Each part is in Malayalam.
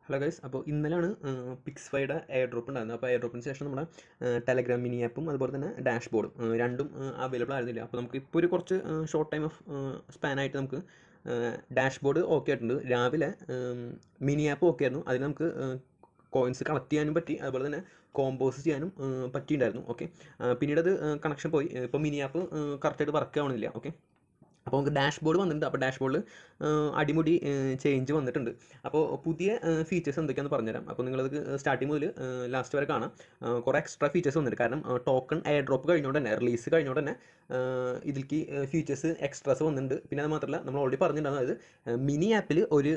ഹലോ ഗൈസ്, അപ്പോൾ ഇന്നലെയാണ് പിക്സ്ഫൈയുടെ എയർ ഡ്രോപ്പ് ഉണ്ടായിരുന്നത്. അപ്പോൾ എയർ ഡ്രോപ്പിന് ശേഷം നമ്മുടെ ടെലഗ്രാം മിനി ആപ്പും അതുപോലെ തന്നെ ഡാഷ് ബോർഡും രണ്ടും അവൈലബിൾ ആയിരുന്നില്ല. അപ്പോൾ നമുക്ക് ഇപ്പോൾ ഒരു കുറച്ച് ഷോർട്ട് ടൈം ഓഫ് സ്പാനായിട്ട് നമുക്ക് ഡാഷ് ബോർഡ് ഓക്കെ ആയിട്ടുണ്ട്. രാവിലെ മിനി ആപ്പ് ഓക്കെ ആയിരുന്നു. അതിന് നമുക്ക് കോയിൻസ് കളക്ട് ചെയ്യാനും പറ്റി, അതുപോലെ തന്നെ കോമ്പോസ് ചെയ്യാനും പറ്റിയിട്ടുണ്ടായിരുന്നു. ഓക്കെ, പിന്നീട് അത് കണക്ഷൻ പോയി. ഇപ്പോൾ മിനി ആപ്പ് കറക്റ്റായിട്ട് വർക്ക് ആവണില്ല. ഓക്കെ, അപ്പോൾ നമുക്ക് ഡാഷ് ബോർഡ് വന്നിട്ടുണ്ട്. അപ്പോൾ ഡാഷ് ബോർഡിൽ അടിമുടി ചേഞ്ച് വന്നിട്ടുണ്ട്. അപ്പോൾ പുതിയ ഫീച്ചേഴ്സ് എന്തൊക്കെയാണെന്ന് പറഞ്ഞുതരാം. അപ്പോൾ നിങ്ങളത് സ്റ്റാർട്ടിങ് മുതൽ ലാസ്റ്റ് വരെ കാണാം. കുറേ എക്സ്ട്രാ ഫീച്ചേഴ്സ് വന്നിട്ടുണ്ട്. കാരണം ടോക്കൺ എയർ ഡ്രോപ്പ് കഴിഞ്ഞുകൊണ്ട് തന്നെ, റിലീസ് കഴിഞ്ഞുകൊണ്ട് തന്നെ ഇതിലേക്ക് ഫീച്ചേഴ്സ് എക്സ്ട്രാസ് വന്നിട്ടുണ്ട്. പിന്നെ അത് മാത്രമല്ല, നമ്മൾ ഓൾറെഡി പറഞ്ഞിട്ടുണ്ടാകും, അതായത് മിനി ആപ്പിൽ ഒരു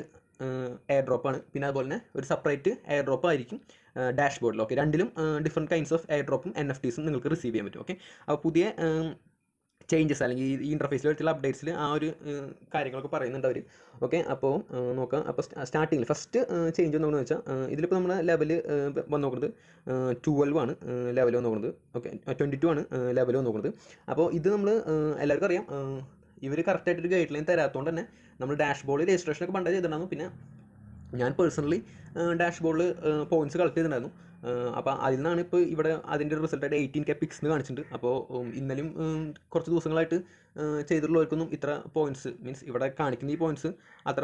എയർ ഡ്രോപ്പാണ്, പിന്നെ അതുപോലെ തന്നെ ഒരു സെപ്പറേറ്റ് എയർ ഡ്രോപ്പ് ആയിരിക്കും ഡാഷ് ബോർഡിൽ. ഓക്കെ, രണ്ടിലും ഡിഫറെൻറ്റ് കൈൻഡ്സ് ഓഫ് എയർ ഡ്രോപ്പും NFTസും നിങ്ങൾക്ക് റിസീവ് ചെയ്യാൻ പറ്റും. ഓക്കെ, അപ്പോൾ പുതിയ ചേഞ്ചസ് അല്ലെങ്കിൽ ഈ ഇൻ്റർഫേസിൽ വെച്ചുള്ള അപ്ഡേറ്റ്സിൽ ആ ഒരു കാര്യങ്ങളൊക്കെ പറയുന്നുണ്ട് അവർ. ഓക്കെ, അപ്പോൾ നോക്കാം. അപ്പോൾ സ്റ്റാർട്ടിങ്ങിൽ ഫസ്റ്റ് ചേഞ്ച് വന്നോന്ന് വെച്ചാൽ ഇതിലിപ്പോൾ നമ്മൾ ലെവൽ വന്ന് നോക്കുന്നത് 12 ആണ് ലെവൽ വന്ന് നോക്കുന്നത്. ഓക്കെ, 22 ആണ് ലെവൽ വന്ന് നോക്കുന്നത്. അപ്പോൾ ഇത് നമ്മൾ എല്ലാവർക്കും അറിയാം, ഇവർ കറക്റ്റായിട്ടൊരു ഗൈഡ് ലൈൻ തരാത്തതുകൊണ്ട് തന്നെ നമ്മൾ ഡാഷ് ബോർഡിൽ രജിസ്ട്രേഷനൊക്കെ പണ്ടേ ചെയ്തിട്ടുണ്ടായിരുന്നു. പിന്നെ ഞാൻ പേഴ്സണലി ഡാഷ് ബോർഡിൽ പോയിൻറ്റ്സ് കളക്ട് ചെയ്തിട്ടുണ്ടായിരുന്നു. അപ്പോൾ അതിൽ നിന്നാണ് ഇപ്പോൾ ഇവിടെ അതിൻ്റെ റിസൾട്ടായിട്ട് 18K പിക്സ് എന്ന് കാണിച്ചിട്ടുണ്ട്. അപ്പോൾ ഇന്നലെയും കുറച്ച് ദിവസങ്ങളായിട്ട് ചെയ്തിട്ടുള്ളവർക്കൊന്നും ഇത്ര പോയിൻറ്റ്സ് മീൻസ് ഇവിടെ കാണിക്കുന്ന ഈ പോയിൻറ്റ്സ് അത്ര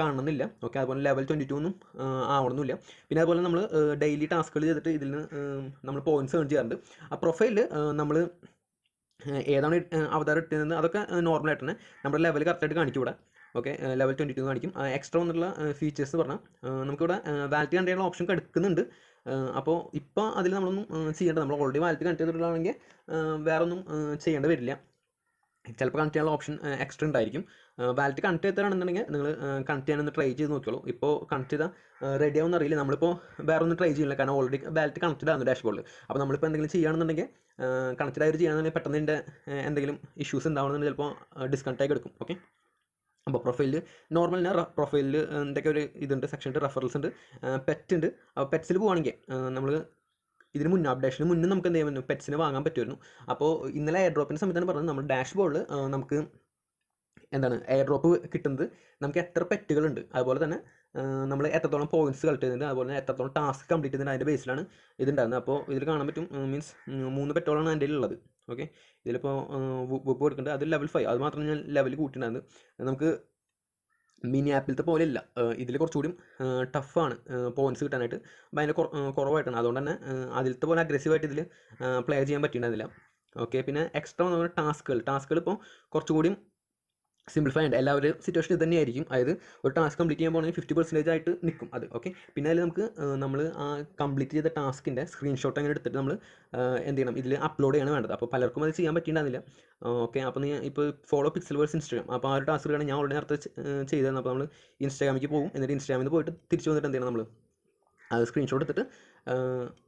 കാണണമെന്നില്ല. ഓക്കെ, അതുപോലെ ലെവൽ 22 ഒന്നും ആവണമെന്നില്ല. പിന്നെ അതുപോലെ നമ്മൾ ഡെയിലി ടാസ്കുകൾ ചെയ്തിട്ട് ഇതിൽ നിന്ന് നമ്മൾ പോയിൻറ്റ്സ് ഏൺ ചെയ്യാറുണ്ട്. ആ പ്രൊഫൈലിൽ നമ്മൾ ഏതാണ് അവതാരം ഇട്ടുന്നത് അതൊക്കെ നോർമലായിട്ട് തന്നെ നമ്മുടെ ലെവൽ കറക്റ്റായിട്ട് കാണിക്കും ഇവിടെ. ഓക്കെ, ലെവൽ 22 കാണിക്കും. എക്സ്ട്രാ വന്നിട്ടുള്ള ഫീച്ചേഴ്സ് പറഞ്ഞാൽ നമുക്കിവിടെ വാലറ്റ് കണക്ട് ചെയ്യാനുള്ള ഓപ്ഷൻ എടുക്കുന്നുണ്ട്. അപ്പോൾ ഇപ്പോൾ അതിൽ നമ്മളൊന്നും ചെയ്യേണ്ടത്, നമ്മൾ ഓൾറെഡി വാലറ്റ് കണക്ട് ചെയ്തിട്ടുള്ളതാണെങ്കിൽ വേറെ ഒന്നും ചെയ്യേണ്ടി വരില്ല. ചിലപ്പോൾ കണക്ട് ചെയ്യാനുള്ള ഓപ്ഷൻ എക്സ്ട്രാ ഉണ്ടായിരിക്കും. വാലറ്റ് കണക്ട് ചെയ്തതാണെന്നുണ്ടെങ്കിൽ നിങ്ങൾ കണക്ട് ചെയ്യാനൊന്ന് ട്രൈ ചെയ്ത് നോക്കിയോളൂ. ഇപ്പോൾ കണക്ട് ചെയ്താൽ റെഡി ആവുമെന്ന് അറിയില്ല. നമ്മളിപ്പോൾ വേറെ ഒന്നും ട്രൈ ചെയ്യില്ല, കാരണം ഓൾറെഡി വാലറ്റ് കണക്റ്റഡ് ആണ് ഡാഷ് ബോർഡിൽ. അപ്പോൾ നമ്മളിപ്പോൾ എന്തെങ്കിലും ചെയ്യുകയാണെന്നുണ്ടെങ്കിൽ കണക്റ്റഡ് ആയിട്ട് ചെയ്യുകയാണെന്നുണ്ടെങ്കിൽ പെട്ടെന്ന് ഇതിൻ്റെ എന്തെങ്കിലും ഇഷ്യൂസ് ഉണ്ടാവണമെന്നുണ്ടെങ്കിൽ ചിലപ്പോൾ ഡിസ്കണക്റ്റ് ആയി എടുക്കും. ഓക്കെ, അപ്പോൾ പ്രൊഫൈലിൽ നോർമലിന് പ്രൊഫൈലിൽ എന്തൊക്കെ ഒരു ഇതുണ്ട്, സെക്ഷൻ ഉണ്ട്, റെഫറൽസ് ഉണ്ട്, പെറ്റ് ഉണ്ട്. അപ്പോൾ പെറ്റ്സിൽ പോവുകയാണെങ്കിൽ നമ്മൾ ഇതിന് മുന്നേ അപ്ഡേഷന് മുന്നേ നമുക്ക് എന്ത് ചെയ്യാൻ പറ്റും, പെറ്റ്സിനെ വാങ്ങാൻ പറ്റുമായിരുന്നു. അപ്പോൾ ഇന്നലെ എയർ ഡ്രോപ്പിൻ്റെ സമയത്താണ് പറഞ്ഞത്, നമ്മൾ ഡാഷ് ബോർഡിൽ നമുക്ക് എന്താണ് എയർ ഡ്രോപ്പ് കിട്ടുന്നത് നമുക്ക് എത്ര പെറ്റുകളുണ്ട്, അതുപോലെ തന്നെ നമ്മൾ എത്രത്തോളം പോയിൻറ്റ്സ് കളക്ട് ചെയ്തിട്ടുണ്ട്, അതുപോലെ തന്നെ എത്രത്തോളം ടാസ്ക് കംപ്ലീറ്റ് ചെയ്തിട്ടുണ്ട്, അതിൻ്റെ ബേസിലാണ് ഇതുണ്ടായിരുന്നത്. അപ്പോൾ ഇതിൽ കാണാൻ പറ്റും, മീൻസ് 3 പെറ്റോളാണ് എൻ്റെ ഉള്ളത്. ഓക്കെ, ഇതിലിപ്പോൾ വുപ്പ് കൊടുക്കുന്നുണ്ട്, അത് ലെവൽ 5, അത് മാത്രം ഞാൻ ലെവൽ കൂട്ടിയിട്ടുണ്ടായിരുന്നു. നമുക്ക് മിനി ആപ്പിലത്തെ പോലെ ഇല്ല, ഇതിൽ കുറച്ചുകൂടി ടഫാണ് പോയിൻറ്റ്സ് കിട്ടാനായിട്ട്, ഭയങ്കര കുറവായിട്ടാണ്. അതുകൊണ്ട് തന്നെ അതിലത്തെ പോലെ അഗ്രസീവായിട്ട് ഇതിൽ പ്ലേ ചെയ്യാൻ പറ്റിയിട്ടുണ്ടായിരുന്നില്ല. ഓക്കെ, പിന്നെ എക്സ്ട്രാ ടാസ്കുകൾ ഇപ്പോൾ കുറച്ചുകൂടി സിംപ്ലിഫൈ ഉണ്ട്. എല്ലാവരും സിറ്റുവേഷൻ ഇത് തന്നെയായിരിക്കും. അതായത് ഒരു ടാസ്ക് കംപ്ലീറ്റ് ചെയ്യാൻ പോകണമെങ്കിൽ 50% ആയിട്ട് നിൽക്കും അത്. ഓക്കെ, പിന്നെ അതിൽ നമുക്ക് നമ്മൾ ആ കംപ്ലീറ്റ് ചെയ്ത ടാസ്കിൻ്റെ സ്ക്രീൻഷോട്ട് അങ്ങനെ എടുത്തിട്ട് നമ്മൾ എന്ത് ചെയ്യണം, ഇതിൽ അപ്ലോഡ് ചെയ്യണം വേണ്ടത്. അപ്പോൾ പലർക്കും അത് ചെയ്യാൻ പറ്റിയിട്ടുണ്ടായിരുന്നില്ല. ഓക്കെ, അപ്പോൾ ഇപ്പോൾ ഫോളോ പിക്സൽവേഴ്സ് ഇൻസ്റ്റാഗ്രാം, അപ്പോൾ ആ ഒരു ടാസ്ക്കാണ് ഞാൻ ഓൾറെഡി നേരത്തെ ചെയ്തത്. അപ്പോൾ നമ്മൾ ഇൻസ്റ്റാഗ്രാമിലേക്ക് പോകും, എന്നിട്ട് ഇൻസ്റ്റാഗ്രാമിൽ നിന്ന് പോയിട്ട് തിരിച്ച് വന്നിട്ട് എന്ത് ചെയ്യണം, നമ്മൾ അത് സ്ക്രീൻഷോട്ട് എടുത്തിട്ട്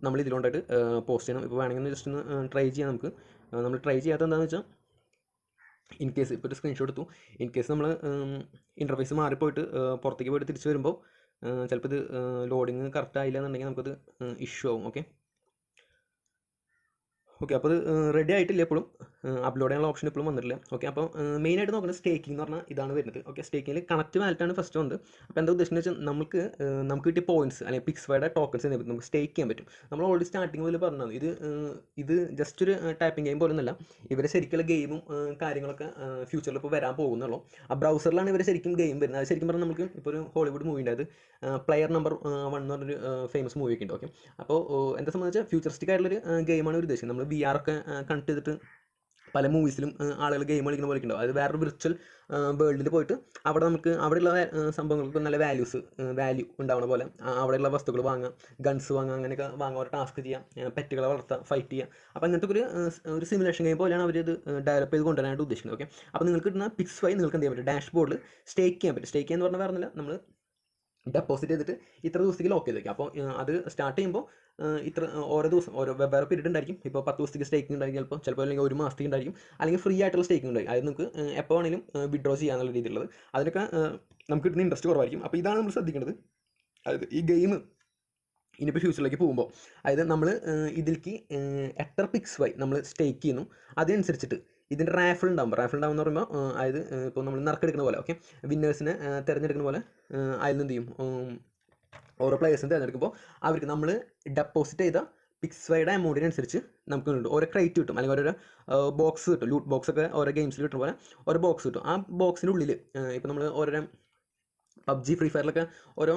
നമ്മൾ ഇതിലോട്ടായിട്ട് പോസ്റ്റ് ചെയ്യണം. ഇപ്പോൾ വേണമെങ്കിൽ ജസ്റ്റ് ഒന്ന് ട്രൈ ചെയ്യാം. നമ്മൾ ട്രൈ ചെയ്യാത്തത് എന്താണെന്ന് വെച്ചാൽ, ഇൻ കേസ് ഇപ്പോൾ ഒരു സ്ക്രീൻഷോട്ട് എടുത്തു, ഇൻ കേസ് നമ്മൾ ഇൻ്റർഫേസ് മാറിപ്പോയിട്ട് പുറത്തേക്ക് പോയിട്ട് തിരിച്ച് വരുമ്പോൾ ചിലപ്പോൾ ഇത് ലോഡിങ് കറക്റ്റ് ആയില്ല എന്നുണ്ടെങ്കിൽ നമുക്കത് ഇഷ്യൂ ആവും. ഓക്കെ, അപ്പോൾ അത് റെഡി ആയിട്ടില്ല, എപ്പോഴും അപ്ലോഡ് ചെയ്യാനുള്ള ഓപ്ഷൻ ഇപ്പോഴും വന്നിട്ടില്ല. ഓക്കെ, അപ്പോൾ മെയിനായിട്ട് നോക്കുന്നത് സ്റ്റേക്കിംഗ് എന്ന് പറഞ്ഞാൽ ഇതാണ് വരുന്നത്. ഓക്കെ, സ്റ്റേക്കിങ്ങിൽ കണക്റ്റ് വാലറ്റാണ് ഫസ്റ്റ് വന്നത്. അപ്പോൾ എന്താ ഉദ്ദേശിക്കുന്നത് വെച്ചാൽ, നമുക്ക് കിട്ടിയ പോയിൻറ്റ്സ് അല്ലെങ്കിൽ പിക്സ്ഫൈയുടെ ടോക്കൺസ് എന്ത് നമുക്ക് സ്റ്റേക്ക് ചെയ്യാൻ പറ്റും. നമ്മൾ ഓൾറെഡി സ്റ്റാർട്ടിങ് മുതൽ പറഞ്ഞത് ഇത് ജസ്റ്റ് ഒരു ടൈപ്പിംഗ് ഗെയിം പോലൊന്നുമല്ല. ഇവരെ ശരിക്കുള്ള ഗെയിമും കാര്യങ്ങളൊക്കെ ഫ്യൂച്ചറിൽ ഇപ്പോൾ വരാൻ പോകുന്നുള്ളൂ. ആ ബ്രൗസറിലാണ് ഇവർ ശരിക്കും ഗെയിം വരുന്നത്. അത് ശരിക്കും പറഞ്ഞാൽ നമുക്ക് ഇപ്പോൾ ഒരു ഹോളിവുഡ് മൂവി ഉണ്ടായത് പ്ലെയർ നമ്പർ 1 എന്ന് പറഞ്ഞൊരു ഫേമസ് മൂവിയൊക്കെ ഉണ്ട്. ഓക്കെ, അപ്പോൾ എന്താ സംബന്ധിച്ചാൽ ഫ്യൂച്ചറിസ്റ്റിക് ആയിട്ടുള്ളൊരു ഗെയിമാണ് ഒരു ഉദ്ദേശിക്കുന്നത്. നമ്മൾ VR ഒക്കെ കണക്ട് ചെയ്തിട്ട് പല മൂവീസിലും ആളുകൾ ഗെയിം കളിക്കുന്ന പോലെ ഉണ്ടാവും. അത് വേറൊരു വിർച്വൽ വേൾഡിൽ പോയിട്ട് അവിടെ നമുക്ക് അവിടെയുള്ള സംഭവങ്ങൾക്ക് നല്ല വാല്യൂ ഉണ്ടാവുന്ന പോലെ അവിടെയുള്ള വസ്തുക്കൾ വാങ്ങാം, ഗൺസ് വാങ്ങാം, അങ്ങനെയൊക്കെ വാങ്ങാൻ, ഒരു ടാസ്ക് ചെയ്യാം, പെറ്റുകളെ വളർത്താം, ഫൈറ്റ് ചെയ്യാം. അപ്പോൾ അങ്ങനത്തെ ഒരു സിമുലേഷൻ ഗെയിം പോലെയാണ് അവർ ഇത് ഡെവലപ്പ് ചെയ്ത് കൊണ്ടുവരാനായിട്ട് ഉദ്ദേശിക്കുന്നത്. ഓക്കെ, അപ്പോൾ നിങ്ങൾക്ക് കിട്ടുന്ന പിക്സ്ഫൈ നിങ്ങൾക്ക് എന്ത് ചെയ്യാൻ പറ്റും, ഡാഷ് ബോർഡിൽ സ്റ്റേക്ക് ചെയ്യാൻ പറ്റും. സ്റ്റേക്ക് ചെയ്യാന്ന് പറഞ്ഞാൽ വേറെ നമ്മൾ ഡെപ്പോസിറ്റ് ചെയ്തിട്ട് ഇത്ര ദിവസത്തേക്ക് ലോക്ക് ചെയ്ത് വയ്ക്കും. അപ്പോൾ അത് സ്റ്റാർട്ട് ചെയ്യുമ്പോൾ ഓരോ ദിവസം ഓരോ വെവ്വേറെ പീരീഡ് ഉണ്ടായിരിക്കും. ഇപ്പോൾ 10 ദിവസത്തേക്ക് സ്റ്റേക്കിംഗ് ഉണ്ടായിരിക്കും, ചിലപ്പോൾ അല്ലെങ്കിൽ 1 മാസത്തേക്ക് ഉണ്ടായിരിക്കും, അല്ലെങ്കിൽ ഫ്രീ ആയിട്ടുള്ള സ്റ്റേക്കിംഗ് ഉണ്ടായിരിക്കും. അത് നമുക്ക് എപ്പോൾ വേണമെങ്കിലും വിഡ്രോ ചെയ്യാന്നുള്ള രീതിയിലുള്ളത്. അതിനൊക്കെ നമുക്ക് കിട്ടുന്ന ഇൻട്രസ്റ്റ് കുറവായിരിക്കും. അപ്പോൾ ഇതാണ് നമ്മൾ ശ്രദ്ധിക്കേണ്ടത്. അതായത് ഈ ഗെയിം ഇനിയിപ്പോൾ ഫ്യൂച്ചറിലേക്ക് പോകുമ്പോൾ, അതായത് നമ്മൾ ഇതിലേക്ക് എത്ര പിക്സ്ഫൈ നമ്മൾ സ്റ്റേക്ക് ചെയ്യുന്നു അതനുസരിച്ചിട്ട് ഇതിൻ്റെ റാഫിൾ ഉണ്ടാകുമെന്ന് പറയുമ്പോൾ, അതായത് ഇപ്പോൾ നമ്മൾ നറുക്കെടുക്കുന്ന പോലെ, ഓക്കെ, വിന്നേഴ്സിനെ തിരഞ്ഞെടുക്കുന്ന പോലെ അതിൽ നിന്ന് എന്ത് ചെയ്യും, ഓരോ പ്ലേയേഴ്സും തിരഞ്ഞെടുക്കുമ്പോൾ അവർക്ക് നമ്മൾ ഡെപ്പോസിറ്റ് ചെയ്ത പിക്സ്വൈഡ് എമൗണ്ടിനനുസരിച്ച് നമുക്ക് കിട്ടും ഓരോ ക്രൈറ്റ് കിട്ടും, അല്ലെങ്കിൽ ഓരോ ബോക്സ് കിട്ടും. ലൂട്ട് ബോക്സ് ഒക്കെ ഓരോ ഗെയിംസിൽ കിട്ടുന്ന പോലെ ഓരോ ബോക്സ് കിട്ടും. ആ ബോക്സിൻ്റെ ഉള്ളിൽ ഇപ്പോൾ നമ്മൾ ഓരോ പബ്ജി ഫ്രീ ഫയറിലൊക്കെ ഓരോ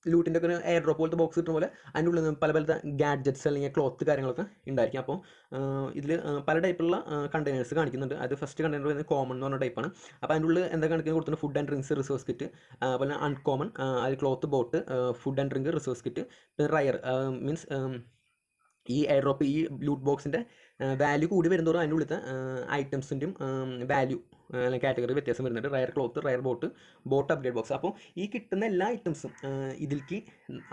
ലൂട്ടിൻ്റെ ഒക്കെ എയർ ഡ്രോപ്പ് പോലത്തെ ബോക്സ് കിട്ടുന്ന പോലെ അതിൻ്റെ ഉള്ളിൽ നിന്ന് പല പല ഗാഡ്ജറ്റ്സ് അല്ലെങ്കിൽ ക്ലോത്ത് കാര്യങ്ങളൊക്കെ ഉണ്ടായിരിക്കും. അപ്പോൾ ഇതിൽ പല ടൈപ്പുള്ള കണ്ടെയ്നേഴ്സ് കാണിക്കുന്നുണ്ട്. അത് ഫസ്റ്റ് കണ്ടെയ്നർ വരുന്നത് കോമൺ എന്ന് പറഞ്ഞ ടൈപ്പാണ്. അപ്പോൾ അതിൻ്റെ ഉള്ളിൽ എന്താ കാണിക്കുന്നത് കൊടുത്തിട്ടുണ്ട് food and drinks resource kit, അതുപോലെ അൺകോമൺ അത് cloth boat, food and drink resource kit, പിന്നെ റയർ മീൻസ് ഈ എയർ ഡ്രോപ്പ് ഈ ലൂട്ട് ബോക്സിൻ്റെ വാല്യൂ കൂടി വരുന്നതോറും അതിൻ്റെ ഉള്ളിലത്തെ ഐറ്റംസിൻ്റെയും വാല്യൂ അല്ലെങ്കിൽ കാറ്റഗറി വ്യത്യാസം വരുന്നുണ്ട്. Rare cloth, rare boat upgrade box. അപ്പോൾ ഈ കിട്ടുന്ന എല്ലാ ഐറ്റംസും ഇതിലേക്ക്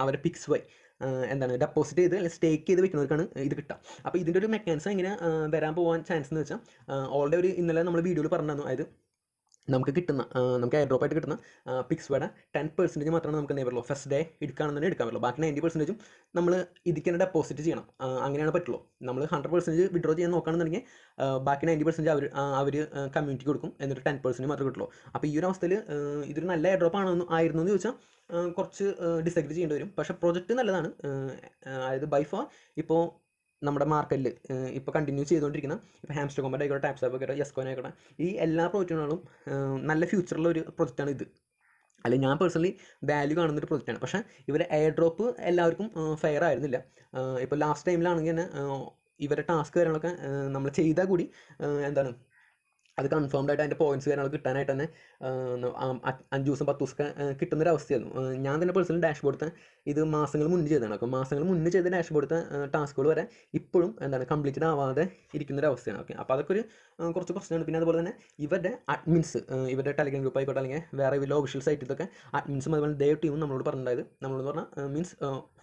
അവരെ പിക്സ് വൈ എന്താണ് ഡെപ്പോസിറ്റ് ചെയ്ത് അല്ലെങ്കിൽ സ്റ്റേക്ക് ചെയ്ത് വെക്കുന്നവർക്കാണ് ഇത് കിട്ടുക. അപ്പോൾ ഇതിൻ്റെ ഒരു മെക്കാനിസം എങ്ങനെ വരാൻ പോകാൻ ചാൻസ് എന്ന് വെച്ചാൽ ഓൾറെഡി ഒരു ഇന്നലെ നമ്മൾ വീഡിയോയിൽ പറഞ്ഞു തന്നു. അതായത് നമുക്ക് എയർ ഡ്രോപ്പ് ആയിട്ട് കിട്ടുന്ന പിക്സ്വയുടെ 10% മാത്രമാണ് നമുക്ക് എന്ത് ചെയ്യാൻ പറ്റുള്ളൂ, ഫസ്റ്റ് ഡേ എടുക്കുകയാണെന്ന് എടുക്കാൻ പറ്റുള്ളൂ. ബാക്കി 90% നമ്മൾ ഇതിക്ക് തന്നെ ഡെപ്പോസിറ്റ് ചെയ്യണം. അങ്ങനെയാണ് പറ്റുള്ളൂ. നമ്മൾ 100% വിഡ്രോ ചെയ്യാൻ നോക്കുകയാണെന്നുണ്ടെങ്കിൽ ബാക്കി 90% അവർ കമ്മ്യൂണിറ്റിക്ക് കൊടുക്കും, എന്നിട്ട് 10% മാത്രമേ കിട്ടുള്ളൂ. അപ്പോൾ ഈ ഒരു അവസ്ഥയിൽ ഇതൊരു നല്ല എയർ ഡ്രോപ്പ് ആയിരുന്നു എന്ന് ചോദിച്ചാൽ കുറച്ച് ഡിസഗ്രി ചെയ്യേണ്ടി വരും. പക്ഷേ പ്രൊജക്റ്റ് നല്ലതാണ്. അതായത് ബൈ ഫാർ ഇപ്പോൾ നമ്മുടെ മാർക്കറ്റിൽ ഇപ്പോൾ കണ്ടിന്യൂ ചെയ്തുകൊണ്ടിരിക്കുന്ന ഇപ്പോൾ ഹാംസ്റ്റർ കോമ്പറ്റ് ആയിക്കോട്ടെ, ടാപ്സ് ആപ്പ് ആയിക്കോട്ടെ, യെസ്കോൻ ആയിക്കോട്ടെ, ഈ എല്ലാ പ്രോജക്റ്റുകളും നല്ല ഫ്യൂച്ചറുള്ള ഒരു പ്രൊജക്റ്റാണ് ഇത്. അല്ലെങ്കിൽ ഞാൻ പേഴ്സണലി വാല്യൂ കാണുന്നൊരു പ്രൊജക്റ്റാണ്. പക്ഷേ ഇവരെ എയർ ഡ്രോപ്പ് എല്ലാവർക്കും ഫെയർ ആയിരുന്നില്ല. ഇപ്പോൾ ലാസ്റ്റ് ടൈമിലാണെങ്കിൽ തന്നെ ഇവരെ ടാസ്ക് കാര്യങ്ങളൊക്കെ നമ്മൾ ചെയ്താൽ കൂടി എന്താണ് അത് കൺഫേംഡ് ആയിട്ട് അതിൻ്റെ പോയിൻറ്റ്സ് കാര്യങ്ങളൊക്കെ കിട്ടാനായിട്ട് തന്നെ 5 ദിവസം 10 ദിവസമൊക്കെ കിട്ടുന്നൊരവസ്ഥയായിരുന്നു. ഞാൻ തന്നെ പേഴ്സണൽ ഡാഷ്ബോർഡത്തെ ഇത് മാസങ്ങൾ മുന്നേ ചെയ്തതാണ്. അപ്പോൾ മാസങ്ങൾ മുന്നേ ചെയ്ത ഡാഷ്ബോർഡത്തെ ടാസ്കുകൾ വരെ ഇപ്പോഴും എന്താണ് കംപ്ലീറ്റഡ് ആവാതെ ഇരിക്കുന്നൊരവസ്ഥയാണ്. ഓക്കെ, അപ്പോൾ അതൊക്കെ ഒരു കുറച്ച് പ്രശ്നമാണ്. പിന്നെ അതുപോലെ തന്നെ ഇവരുടെ അഡ്മിൻസ്, ഇവരുടെ ടെലിഗ്രാം ഗ്രൂപ്പ് ആയിക്കോട്ടെ അല്ലെങ്കിൽ വേറെ വലിയ ഒഫീഷ്യൽ സൈറ്റിലൊക്കെ അഡ്മിൻസും അതുപോലെ ദേവ് ടീമും നമ്മളോട് പറഞ്ഞാൽ മീൻസ്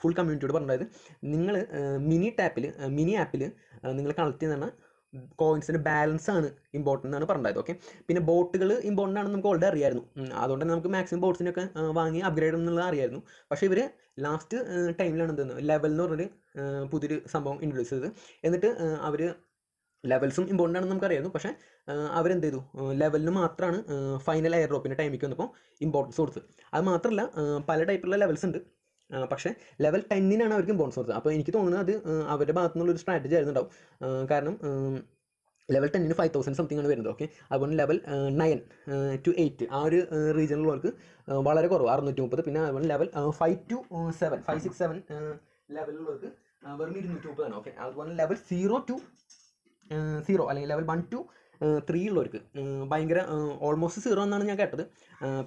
ഫുൾ കമ്മ്യൂണിറ്റിയോട് പറഞ്ഞത് നിങ്ങൾ മിനി ആപ്പിൽ നിങ്ങൾ കളക്ട് ചെയ്യുന്ന കോയിൻസിൻ്റെ ബാലൻസ് ആണ് ഇമ്പോർട്ടൻ്റ് എന്നാണ് പറഞ്ഞത്. ഓക്കെ, പിന്നെ ബോട്ടുകൾ ഇമ്പോർട്ടൻ്റ് ആണെന്ന് നമുക്ക് ഓൾറെഡി അറിയായിരുന്നു. അതുകൊണ്ട് തന്നെ നമുക്ക് മാക്സിമം ബോട്ട്സിനൊക്കെ വാങ്ങി അപ്ഗ്രേഡ് എന്നുള്ളത് അറിയായിരുന്നു. പക്ഷേ ഇവർ ലാസ്റ്റ് ടൈമിലാണ് എന്തെന്ന് ലെവൽ എന്ന് പറഞ്ഞൊരു പുതിയൊരു സംഭവം ഇൻട്രൊഡ്യൂസ് ചെയ്തത്. എന്നിട്ട് അവർ ലെവൽസും ഇമ്പോർട്ടൻ്റ് ആണെന്ന് നമുക്കറിയായിരുന്നു. പക്ഷേ അവരെന്ത് ചെയ്തു, ലെവലിന് മാത്രമാണ് ഫൈനൽ എയർ ഡ്രോപ്പിൻ്റെ ടൈമിലേക്ക് വന്നപ്പോൾ ഇമ്പോർട്ടൻസ് കൊടുത്തത്. അത് മാത്രമല്ല പല ടൈപ്പുള്ള ലെവൽസ് ഉണ്ട്. പക്ഷേ ലെവൽ 10 അവർക്ക് ഇമ്പോർട്ടൻസ് കൊടുത്തത്. അപ്പോൾ എനിക്ക് തോന്നുന്നത് അത് അവരുടെ ഭാഗത്തു നിന്നുള്ളൊരു സ്ട്രാറ്റജി ആയിരുന്നുണ്ടാവും. കാരണം ലെവൽ 10 5000 സംതിങ് ആണ് വരുന്നത്. ഓക്കെ, അതുപോലെ ലെവൽ 9 to 8 ആ ഒരു റീജിയനിലുള്ളവർക്ക് വളരെ കുറവ് 630. പിന്നെ അതുപോലെ ലെവൽ 5 to 7 5 6 7 ലെവലിലുള്ളവർക്ക് വെറും 230 ആണ്. ഓക്കെ, അതുപോലെ ലെവൽ 0 to 0 അല്ലെങ്കിൽ ലെവൽ 1 to 3 ഉള്ളവർക്ക് ഭയങ്കര ഓൾമോസ്റ്റ് 0 എന്നാണ് ഞാൻ കേട്ടത്.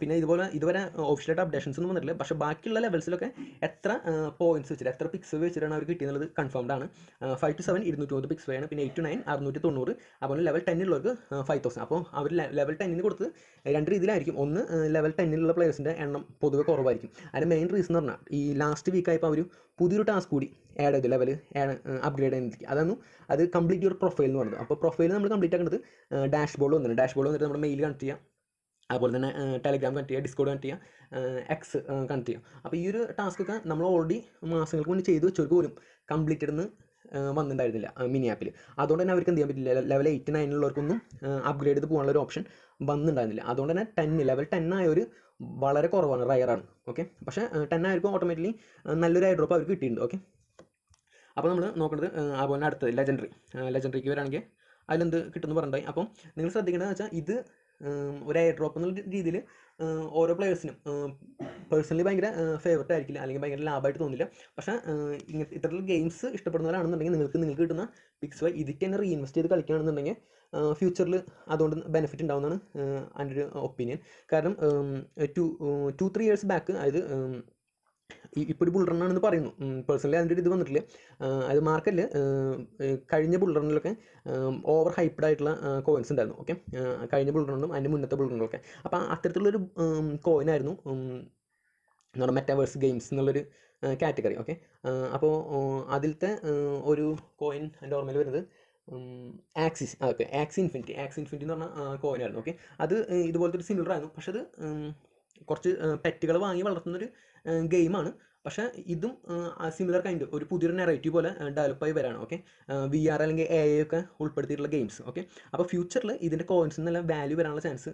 പിന്നെ ഇതുവരെ ഒഫീഷ്യലായിട്ട് അപ്ഡേഷൻസ് ഒന്നും വന്നിട്ടില്ല. പക്ഷേ ബാക്കിയുള്ള ലെവൽസിലൊക്കെ എത്ര പോയിന്റ്സ് വെച്ചിട്ട് എത്ര പിക്സ് വെച്ചിട്ടാണ് അവർ കിട്ടിയെന്നുള്ളത് കൺഫേംഡ് ആണ്. 5 to 7 230 പിക്സ് ആണ്. പിന്നെ 8 to 9 690. അതുപോലെ ലെവൽ 10 ഉള്ളവർക്ക് 5000. അപ്പോൾ അവർ ലെവൽ 10 കൊടുത്ത് രണ്ട് രീതിയിലായിരിക്കും. ഒന്ന്, ലെവൽ 10 പ്ലേയേഴ്സിൻ്റെ എണ്ണം പൊതുവെ കുറവായിരിക്കും. അതിൻ്റെ മെയിൻ റീസൺ എന്ന് പറഞ്ഞാൽ ഈ ലാസ്റ്റ് വീക്കായപ്പോൾ അവർ പുതിയൊരു ടാസ്ക് കൂടി ആഡ് ചെയ്തു, ലെവൽ അപ്ഗ്രേഡ് ചെയ്യുന്നതിലേക്ക്. അത് കംപ്ലീറ്റ് യുവർ പ്രൊഫൈൽ എന്ന് പറയുന്നത്. അപ്പോൾ പ്രൊഫൈൽ നമ്മൾ കംപ്ലീറ്റ് ആക്കുന്നത് ഡാഷ്ബോർഡ് വന്നിട്ട് നമ്മുടെ മെയിൽ കണക്ട് ചെയ്യുക, അതുപോലെ തന്നെ ടെലിഗ്രാം കണക്ട് ചെയ്യുക, ഡിസ്കോഡ് കണക്ട് ചെയ്യുക, എക്സ് കണക്ട് ചെയ്യുക. അപ്പോൾ ഈ ഒരു ടാസ്ക്കൊക്കെ നമ്മൾ ഓൾറെഡി മാസങ്ങൾക്ക് മുന്നേ ചെയ്ത് വെച്ചവർക്ക് പോലും കംപ്ലീറ്റഡ് എന്ന് വന്നിട്ടുണ്ടായിരുന്നില്ല മിനി ആപ്പിൽ. അതുകൊണ്ട് തന്നെ അവർക്ക് എന്ത് ചെയ്യാൻ പറ്റില്ല, ലെവൽ 8 9 ഉള്ളവർക്കൊന്നും അപ്ഗ്രേഡ് ചെയ്ത് പോകാനുള്ള ഒരു ഓപ്ഷൻ വന്നിട്ടുണ്ടായിരുന്നില്ല. അതുകൊണ്ട് തന്നെ ലെവൽ 10 ആയവർ വളരെ കുറവാണ്, റയറാണ്. ഓക്കെ, പക്ഷേ 10 ആയിരിക്കും ഓട്ടോമാറ്റിക്കലി നല്ലൊരു എയർ ഡ്രോപ്പ് അവർക്ക് കിട്ടിയിട്ടുണ്ട്. ഓക്കെ, അപ്പോൾ നമ്മൾ നോക്കുന്നത് അതുപോലെ അടുത്തത് ലെജൻഡറിക്ക് വരാണെങ്കിൽ അതിലെന്ത് കിട്ടുമെന്ന് പറഞ്ഞിട്ടുണ്ടായി. അപ്പം നിങ്ങൾ ശ്രദ്ധിക്കേണ്ടതെന്ന് വെച്ചാൽ ഇത് ഒരു എയർ ഡ്രോപ്പ് എന്നുള്ള രീതിയിൽ ഓരോ പ്ലേയേഴ്സിനും പേഴ്സണലി ഭയങ്കര ഫേവറേറ്റ് ആയിരിക്കില്ല, അല്ലെങ്കിൽ ഭയങ്കര ലാഭമായിട്ട് തോന്നില്ല. പക്ഷേ ഇത്തരത്തിലുള്ള ഗെയിംസ് ഇഷ്ടപ്പെടുന്നവരാണെന്നുണ്ടെങ്കിൽ നിങ്ങൾക്ക് കിട്ടുന്ന പിക്സ് വൈ ഇതിക്ക് തന്നെ റീഇൻവെസ്റ്റ് ചെയ്ത് കളിക്കുകയാണെന്നുണ്ടെങ്കിൽ ഫ്യൂച്ചറിൽ അതുകൊണ്ട് ബെനിഫിറ്റ് ഉണ്ടാവുന്നതാണ് എൻ്റെ ഒരു ഒപ്പീനിയൻ. കാരണം 2-3 years ബാക്ക്, അതായത് ഇപ്പോൾ ഒരു ബുൾ റണ്ണാണെന്ന് പറയുന്നു. പേഴ്സണലി അതിൻ്റെ ഒരു ഇത് വന്നിട്ടില്ല. അത് മാർക്കറ്റിൽ കഴിഞ്ഞ ബുൾ റണ്ണിലൊക്കെ ഓവർ ഹൈപ്ഡ് ആയിട്ടുള്ള കോയിൻസ് ഉണ്ടായിരുന്നു. ഓക്കെ, കഴിഞ്ഞ ബുൾ റണ്ണും അതിൻ്റെ മുന്നത്തെ ബുൾ റണ്ണൊക്കെ. അപ്പോൾ അത്തരത്തിലുള്ളൊരു കോയിനായിരുന്നു നമ്മുടെ മെറ്റാവേഴ്സ് ഗെയിംസ് എന്നുള്ളൊരു കാറ്റഗറി. ഓക്കെ, അപ്പോൾ അതിലത്തെ ഒരു കോയിൻ എൻ്റെ ഓർമ്മയിൽ വരുന്നത് ആക്സി ഇൻഫിനിറ്റി എന്ന് പറഞ്ഞ കോയിനായിരുന്നു. ഓക്കെ, അത് ഇതുപോലത്തെ ഒരു സിമിലർ ആയിരുന്നു. പക്ഷെ അത് കുറച്ച് പെറ്റുകൾ വാങ്ങി വളർത്തുന്നൊരു ഗെയിമാണ്. പക്ഷേ ഇതും സിമിലർ കൈൻഡ് ഒരു പുതിയൊരു നെറേറ്റീവ് പോലെ ഡെവലപ്പായി വരാണ്. ഓക്കെ, VR അല്ലെങ്കിൽ AI ഒക്കെ ഉൾപ്പെടുത്തിയിട്ടുള്ള ഗെയിംസ്. ഓക്കെ, അപ്പോൾ ഫ്യൂച്ചറിൽ ഇതിൻ്റെ കോയിൻസിൽ നിന്നെല്ലാം വാല്യൂ വരാനുള്ള ചാൻസ്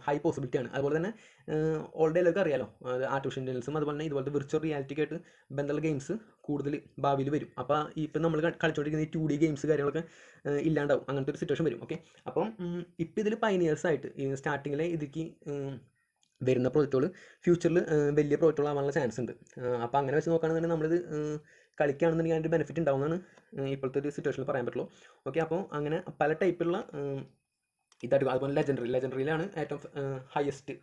ഹൈ പോസിബിലിറ്റിയാണ്. അതുപോലെ തന്നെ ഓൾറെഡി എല്ലാവർക്കും അറിയാലോ, ആർട്ടിഫിഷ്യൽ ഇൻ്റലിജൻസും അതുപോലെ തന്നെ ഇതുപോലത്തെ വിർച്വൽ റിയാലിറ്റിക്കായിട്ട് ബന്ധമുള്ള ഗെയിംസ് കൂടുതൽ ഭാവിയിൽ വരും. അപ്പോൾ ഇപ്പം നമ്മൾ കളിച്ചുകൊണ്ടിരിക്കുന്ന ഈ 2D ഗെയിംസ് കാര്യങ്ങളൊക്കെ ഇല്ലാണ്ടാവും, അങ്ങനത്തെ ഒരു സിറ്റുവേഷൻ വരും. ഓക്കെ, അപ്പം ഇപ്പം ഇതിൽ പൈനിയേഴ്സായിട്ട് ഈ സ്റ്റാർട്ടിങ്ങിലെ ഇതിലേക്ക് വരുന്ന പ്രോജക്റ്റുകൾ ഫ്യൂച്ചറിൽ വലിയ പ്രോജക്റ്റുകളാവാനുള്ള ചാൻസ് ഉണ്ട്. അപ്പോൾ അങ്ങനെ വെച്ച് നോക്കുകയാണെന്നുണ്ടെങ്കിൽ നമ്മളിത് കളിക്കുകയാണെന്നുണ്ടെങ്കിൽ അതിൻ്റെ ബെനിഫിറ്റ് ഉണ്ടാവുമെന്നാണ് ഇപ്പോഴത്തെ ഒരു സിറ്റുവേഷനിൽ പറയാൻ പറ്റുള്ളൂ. ഓക്കെ, അപ്പോൾ അങ്ങനെ പല ടൈപ്പുള്ള ഇതായിട്ട്, അതുപോലെ ലെജൻഡറിയിലാണ് ഏറ്റവും ഹയസ്റ്റ്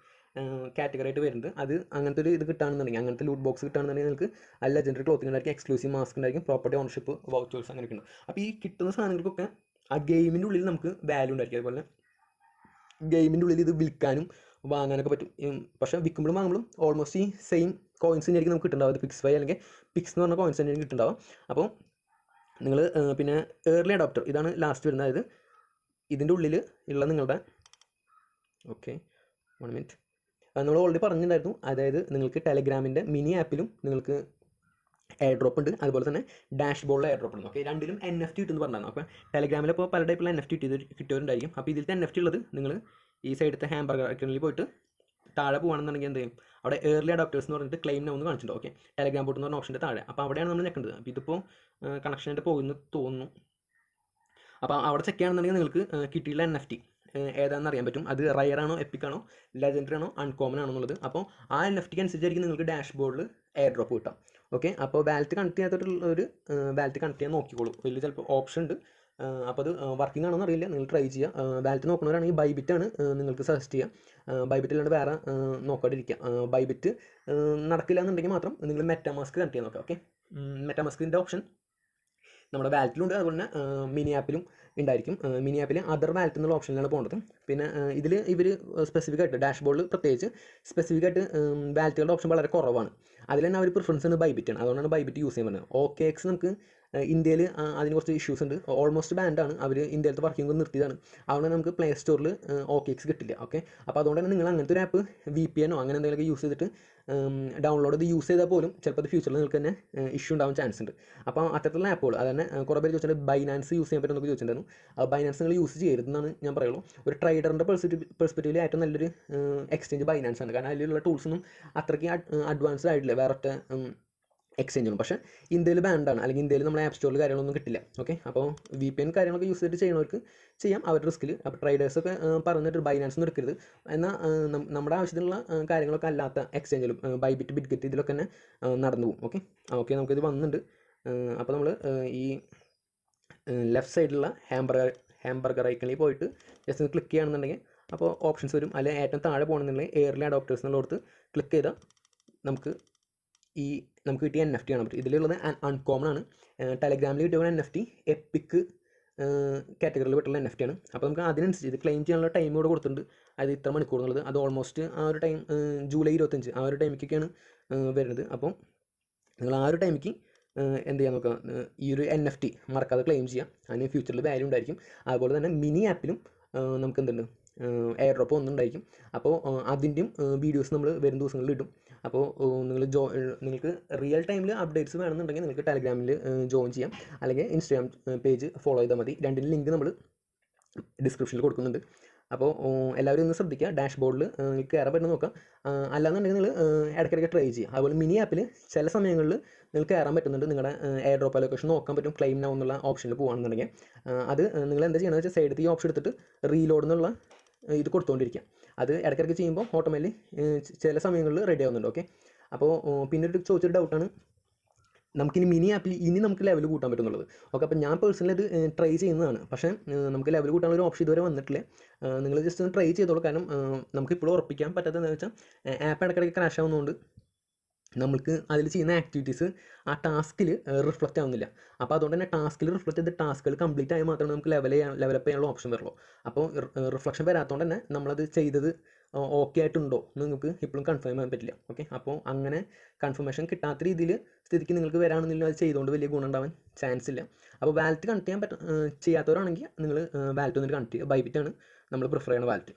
കാറ്റഗറി ആയിട്ട് വരുന്നത്. അത് അങ്ങനത്തെ ഒരു ഇത് കിട്ടുകയാണെന്നുണ്ടെങ്കിൽ, അങ്ങനത്തെ ലൂട്ട് ബോക്സ് കിട്ടുകയാണെന്നുണ്ടെങ്കിൽ നിങ്ങൾക്ക് ആ ലെജൻഡറി ക്ലോത്തിങ് ഉണ്ടായിരിക്കും, എക്സ്ക്ലൂസീവ് മാസ്ക് ഉണ്ടായിരിക്കും, പ്രോപ്പർട്ടി ഓണർഷിപ്പ് വൗച്ചേഴ്സ് അങ്ങനെയൊക്കെ ഉണ്ട്. അപ്പോൾ ഈ കിട്ടുന്ന സാധനങ്ങൾക്കൊക്കെ ആ ഗെയിമിൻ്റെ ഉള്ളിൽ നമുക്ക് വാല്യൂ ഉണ്ടായിരിക്കും. അതുപോലെ ഗെയിമിൻ്റെ ഉള്ളിൽ ഇത് വിൽക്കാനും വാങ്ങാനൊക്കെ പറ്റും. പക്ഷേ വിൽക്കുമ്പോഴും വാങ്ങുമ്പോഴും ഓൾമോസ്റ്റ് ഈ സെയിം കോയിൻസ് തന്നെയായിരിക്കും നമുക്ക് കിട്ടുന്നുണ്ടാവും. PIX5 അല്ലെങ്കിൽ PIX എന്ന് പറഞ്ഞ കോയിൻസ് തന്നെയായിരിക്കും കിട്ടുന്നുണ്ടാവും. അപ്പോൾ നിങ്ങൾ പിന്നെ ഏർലി അഡോപ്റ്റർ, ഇതാണ് ലാസ്റ്റ് വരുന്നത്. അതായത് ഇതിൻ്റെ ഉള്ളിൽ ഉള്ള നിങ്ങളുടെ ഓക്കെ 1 മിനിറ്റ് നമ്മൾ ഓൾറെഡി പറഞ്ഞിട്ടുണ്ടായിരുന്നു. അതായത് നിങ്ങൾക്ക് ടെലഗ്രാമിൻ്റെ മിനി ആപ്പിലും നിങ്ങൾക്ക് എയർ ഡ്രോപ്പ് ഉണ്ട്, അതുപോലെ തന്നെ ഡാഷ്ബോർഡിൽ എയർ ഡ്രോപ്പ് ഉണ്ട്. ഓക്കെ, രണ്ടിലും NFT കിട്ടുമെന്ന് പറഞ്ഞാൽ. അപ്പോൾ ടെലഗ്രാമിൽ ഇപ്പോൾ പല ടൈപ്പുള്ള NFT കിട്ടിയവരുണ്ടായിരിക്കും. അപ്പോൾ ഇതിലത്തെ NFT ഉള്ളത് നിങ്ങൾ ഈ സൈഡത്തെ ഹാംബർഗർ ഐക്കണിൽ പോയിട്ട് താഴെ പോകുകയാണെന്നുണ്ടെങ്കിൽ എന്ത് ചെയ്യും, അവിടെ ഏർലി അഡോപ്റ്റേഴ്സ് എന്ന് പറഞ്ഞിട്ട് ക്ലെയിം നൗ എന്ന് കാണിച്ചിട്ടുണ്ട്. ഓക്കെ, ടെലഗ്രാം ബോട്ട് എന്ന് പറഞ്ഞ ഓപ്ഷൻ്റെ താഴെ. അപ്പോൾ അവിടെയാണ് നമ്മൾ ഞെക്കേണ്ടത്. അപ്പോൾ ഇതിപ്പോൾ കണക്ഷനായിട്ട് പോകുന്നു തോന്നുന്നു. അപ്പോൾ അവിടെ ചെക്ക് ചെയ്യുകയാണെന്നുണ്ടെങ്കിൽ നിങ്ങൾക്ക് കിട്ടിയുള്ള NFT ഏതാണെന്ന് അറിയാൻ പറ്റും. അത് റയർ ആണോ, എപ്പിക് ആണോ, ലെജൻഡറി ആണോ, അൺകോമൺ ആണോ എന്നുള്ളത്. അപ്പോൾ ആ NFT അനുസരിച്ചായിരിക്കും നിങ്ങൾക്ക് ഡാഷ്ബോർഡിൽ എയർ ഡ്രോപ്പ് കിട്ടാം. ഓക്കെ, അപ്പോൾ വാലറ്റ് കണക്ട് ചെയ്യാത്തൊരു വാലറ്റ് കണക്ട് ചെയ്യാൻ നോക്കിക്കോളൂ. ഇതിൽ ചിലപ്പോൾ ഓപ്ഷൻ ഉണ്ട്. അപ്പോൾ അത് വർക്കിംഗ് ആണോ എന്നറിയില്ല, നിങ്ങൾ ട്രൈ ചെയ്യുക. വാലറ്റ് നോക്കുന്നവരാണെങ്കിൽ ബൈബിറ്റ് ആണ് നിങ്ങൾക്ക് സജസ്റ്റ് ചെയ്യുക. ബൈബിറ്റ് അല്ലാണ്ട് വേറെ നോക്കാണ്ടിരിക്കുക. ബൈബിറ്റ് നടക്കില്ല എന്നുണ്ടെങ്കിൽ മാത്രം നിങ്ങൾ മെറ്റാമാസ്ക് കണക്ട് ചെയ്യാൻ നോക്കുക. ഓക്കെ, മെറ്റാമാസ്കിൻ്റെ ഓപ്ഷൻ നമ്മുടെ വാലറ്റിലുണ്ട്, അതുപോലെ തന്നെ മിനി ആപ്പിലും ഉണ്ടായിരിക്കും. മിനി ആപ്പിൽ അതർ വാലറ്റ് എന്നുള്ള ഓപ്ഷനിലാണ് പോകേണ്ടത്. പിന്നെ ഇതിൽ ഇവർ സ്പെസിഫിക് ആയിട്ട് ഡാഷ്ബോർഡിൽ പ്രത്യേകിച്ച് സ്പെസിഫിക് ആയിട്ട് വാലറ്റുകളുടെ ഓപ്ഷൻ വളരെ കുറവാണ്. അതിൽ തന്നെ അവർ പ്രിഫറൻസ് ഉണ്ട് ബൈബിറ്റ് ആണ്. അതുകൊണ്ടാണ് ബൈബിറ്റ് യൂസ് ചെയ്യാൻ പറഞ്ഞത്. OKX നമുക്ക് ഇന്ത്യയിൽ അതിന് കുറച്ച് ഇഷ്യൂസ് ഉണ്ട്, ഓൾമോസ്റ്റ് ബാൻഡാണ്. അവർ ഇന്ത്യയിലത്തെ വർക്കിംഗ് നിർത്തിയതാണ്. അതുകൊണ്ട് നമുക്ക് പ്ലേ സ്റ്റോറിൽ OKX കിട്ടില്ല. ഓക്കെ, അപ്പോൾ അതുകൊണ്ട് തന്നെ നിങ്ങൾ അങ്ങനത്തെ ഒരു ആപ്പ് VPN അങ്ങനെ എന്തെങ്കിലുമൊക്കെ യൂസ് ചെയ്തിട്ട് ഡൗൺലോഡ് ചെയ്ത് യൂസ് ചെയ്താൽ പോലും ചിലപ്പോൾ അത് ഫ്യൂച്ചറിൽ നിങ്ങൾക്ക് തന്നെ ഇഷ്യൂ ഉണ്ടാവാൻ ചാൻസ് ഉണ്ട്. അപ്പോൾ അത്തരത്തിലുള്ള ആപ്പുകൾ അതന്നെ കുറേ പേര് ചോദിച്ചിട്ട് ബൈനാൻസ് യൂസ് ചെയ്യാൻ പറ്റുമെന്നൊക്കെ ചോദിച്ചിട്ടുണ്ടായിരുന്നു. അപ്പോൾ ബൈനാൻസ് നിങ്ങൾ യൂസ് ചെയ്യരുതെന്നാണ് ഞാൻ പറയുള്ളൂ. ഒരു ട്രേഡറിൻ്റെ പെർസ്പെക്റ്റീവിൽ ഏറ്റവും നല്ലൊരു എക്സ്ചേഞ്ച് ബൈനാൻസ് ആണ്. കാരണം അതിലുള്ള ടൂൾസൊന്നും അത്രയ്ക്ക് അഡ്വാൻസ്ഡ് ആയിട്ടില്ല വേറെ എക്സ്ചേഞ്ചുകളും. പക്ഷേ ഇന്ത്യയിൽ ബാൻഡാണ്, അല്ലെങ്കിൽ ഇന്ത്യയിൽ നമ്മുടെ ആപ്പ് സ്റ്റോറിൽ കാര്യങ്ങളൊന്നും കിട്ടില്ല. ഓക്കെ, അപ്പോൾ VPN കാര്യങ്ങളൊക്കെ യൂസ് ചെയ്തിട്ട് ചെയ്യുന്നവർക്ക് ചെയ്യാം അവരുടെ റിസ്കിൽ. അപ്പോൾ ട്രേഡേഴ്സൊക്കെ പറഞ്ഞിട്ട് ബൈനാൻസ് ഒന്നും എടുക്കരുത്. എന്നാൽ നമ്മുടെ ആവശ്യത്തിനുള്ള കാര്യങ്ങളൊക്കെ അല്ലാത്ത എക്സ്ചേഞ്ചിലും ബൈബിറ്റ്, ബിറ്റ്ഗെറ്റ് ഇതിലൊക്കെ തന്നെ നടന്നു പോകും. ഓക്കെ, നമുക്കിത് വന്നിട്ടുണ്ട്. അപ്പോൾ നമ്മൾ ഈ ലെഫ്റ്റ് സൈഡിലുള്ള ഹാംബർഗർ ഐക്കണിൽ പോയിട്ട് ജസ്റ്റ് ഒന്ന് ക്ലിക്ക് ചെയ്യുകയാണെന്നുണ്ടെങ്കിൽ അപ്പോൾ ഓപ്ഷൻസ് വരും. അല്ലെങ്കിൽ ഏറ്റവും താഴെ പോകണമെന്നുണ്ടെങ്കിൽ എയർലി അഡോപ്റ്റേഴ്സ് എന്നുള്ളടത്ത് ക്ലിക്ക് ചെയ്താൽ നമുക്ക് കിട്ടിയ NFT കാണാൻ പറ്റും. ഇതിലുള്ളത് അൺകോമൺ ആണ്. ടെലഗ്രാമിൽ കിട്ടിയ NFT എപ്പിക് കാറ്റഗറിയിൽ പെട്ടുള്ള NFT ആണ്. അപ്പോൾ നമുക്ക് അതിനനുസരിച്ച് ഇത് ക്ലെയിം ചെയ്യാനുള്ള ടൈം കൂടെ കൊടുത്തിട്ടുണ്ട്. അത് ഇത്ര മണിക്കൂർ എന്നുള്ളത്. അത് ഓൾമോസ്റ്റ് ആ ഒരു ടൈം ജൂലൈ 25 ആ ഒരു ടൈമിലേക്കൊക്കെയാണ് വരുന്നത്. അപ്പം നിങ്ങൾ ആ ഒരു ടൈമിക്ക് എന്ത് ചെയ്യാൻ നോക്കുക, ഈ ഒരു NFT മറക്കാതെ ക്ലെയിം ചെയ്യാം. അതിന് ഫ്യൂച്ചറിൽ വാല്യൂ ഉണ്ടായിരിക്കും. അതുപോലെ തന്നെ മിനി ആപ്പിലും നമുക്ക് എന്തുണ്ട് എയർ ഡ്രോപ്പ് ഒന്നുണ്ടായിരിക്കും. അപ്പോൾ അതിൻ്റെയും വീഡിയോസ് നമ്മൾ വരും ദിവസങ്ങളിൽ ഇടും. അപ്പോൾ നിങ്ങൾക്ക് റിയൽ ടൈമിൽ അപ്ഡേറ്റ്സ് വേണമെന്നുണ്ടെങ്കിൽ നിങ്ങൾക്ക് ടെലഗ്രാമിൽ ജോയിൻ ചെയ്യാം, അല്ലെങ്കിൽ ഇൻസ്റ്റാഗ്രാം പേജ് ഫോളോ ചെയ്താൽ മതി. രണ്ടിൻ്റെ ലിങ്ക് നമ്മൾ ഡിസ്ക്രിപ്ഷനിൽ കൊടുക്കുന്നുണ്ട്. അപ്പോൾ എല്ലാവരും ഒന്ന് ശ്രദ്ധിക്കുക. ഡാഷ്ബോർഡിൽ നിങ്ങൾക്ക് കയറാൻ പറ്റുന്ന നോക്കാം. അല്ലാന്നുണ്ടെങ്കിൽ നിങ്ങൾ ഇടയ്ക്കിടയ്ക്ക് ട്രൈ ചെയ്യുക. അതുപോലെ മിനി ആപ്പിൽ ചില സമയങ്ങളിൽ നിങ്ങൾക്ക് കയറാൻ പറ്റുന്നുണ്ട്. നിങ്ങളുടെ എയർ ഡ്രോപ്പ് ലൊക്കേഷൻ നോക്കാൻ പറ്റും. ക്ലെയിം നൗ എന്നുള്ള ഓപ്ഷനിൽ പോകുകയാണെന്നുണ്ടെങ്കിൽ അത് നിങ്ങൾ എന്താ ചെയ്യണമെന്ന് വെച്ചാൽ സൈഡിൽ ഈ ഓപ്ഷൻ എടുത്തിട്ട് റീലോഡ് എന്നുള്ള ഇത് കൊടുത്തുകൊണ്ടിരിക്കുക. അത് ഇടയ്ക്കിടയ്ക്ക് ചെയ്യുമ്പോൾ ഓട്ടോമാറ്റിക്കലി ചില സമയങ്ങളിൽ റെഡി ആവുന്നുണ്ട്. ഓക്കെ, അപ്പോൾ പിന്നെ ഒരു ചോദിച്ചൊരു ഡൗട്ടാണ്, നമുക്കിനി മിനി ആപ്പിൽ ഇനി നമുക്ക് ലെവൽ കൂട്ടാൻ പറ്റുന്നുള്ളത്. ഓക്കെ, അപ്പോൾ ഞാൻ പേഴ്സണലി ഇത് ട്രൈ ചെയ്യുന്നതാണ്. പക്ഷേ നമുക്ക് ലെവൽ കൂട്ടാനുള്ള ഒരു ഓപ്ഷൻ ഇതുവരെ വന്നിട്ടില്ല. നിങ്ങൾ ജസ്റ്റ് ഒന്ന് ട്രൈ ചെയ്തോളൂ. കാരണം നമുക്കിപ്പോഴും ഉറപ്പിക്കാൻ പറ്റാത്തതെന്ന് വെച്ചാൽ ആപ്പ് ഇടയ്ക്കിടയ്ക്ക് ക്രാഷ് ആവുന്നതുകൊണ്ട് നമുക്ക് അതിൽ ചെയ്യുന്ന ആക്ടിവിറ്റീസ് ആ ടാസ്കിൽ റിഫ്ലക്റ്റ് ആവുന്നില്ല. അപ്പോൾ അതുകൊണ്ട് തന്നെ ടാസ്കിൽ റിഫ്ലക്റ്റ് ചെയ്ത് ടാസ്കുകൾ കംപ്ലീറ്റ് ആയി മാത്രമേ നമുക്ക് ലെവലപ്പ് ചെയ്യാനുള്ള ഓപ്ഷൻ വരുള്ളൂ. അപ്പോൾ റിഫ്ലക്ഷൻ വരാത്തതുകൊണ്ട് തന്നെ നമ്മളത് ചെയ്തത് ഓക്കെ ആയിട്ടുണ്ടോ എന്ന് നിങ്ങൾക്ക് ഇപ്പോഴും കൺഫേം ചെയ്യാൻ പറ്റില്ല. ഓക്കെ, അപ്പോൾ അങ്ങനെ കൺഫർമേഷൻ കിട്ടാത്ത രീതിയിൽ സ്ഥിതിക്ക് നിങ്ങൾക്ക് വരാണെന്നില്ല അത് ചെയ്തുകൊണ്ട് വലിയ ഗുണം ഉണ്ടാവാൻ ചാൻസ് ഇല്ല. അപ്പോൾ വാലറ്റ് കണക്ട് ചെയ്യാൻ ചെയ്യാത്തവരാണെങ്കിൽ നിങ്ങൾ വാലറ്റ് വന്നിട്ട് കണക്ട് ചെയ്യുക. ബൈബിറ്റ് ആണ് നമ്മൾ പ്രിഫർ ചെയ്യുന്ന വാലറ്റ്.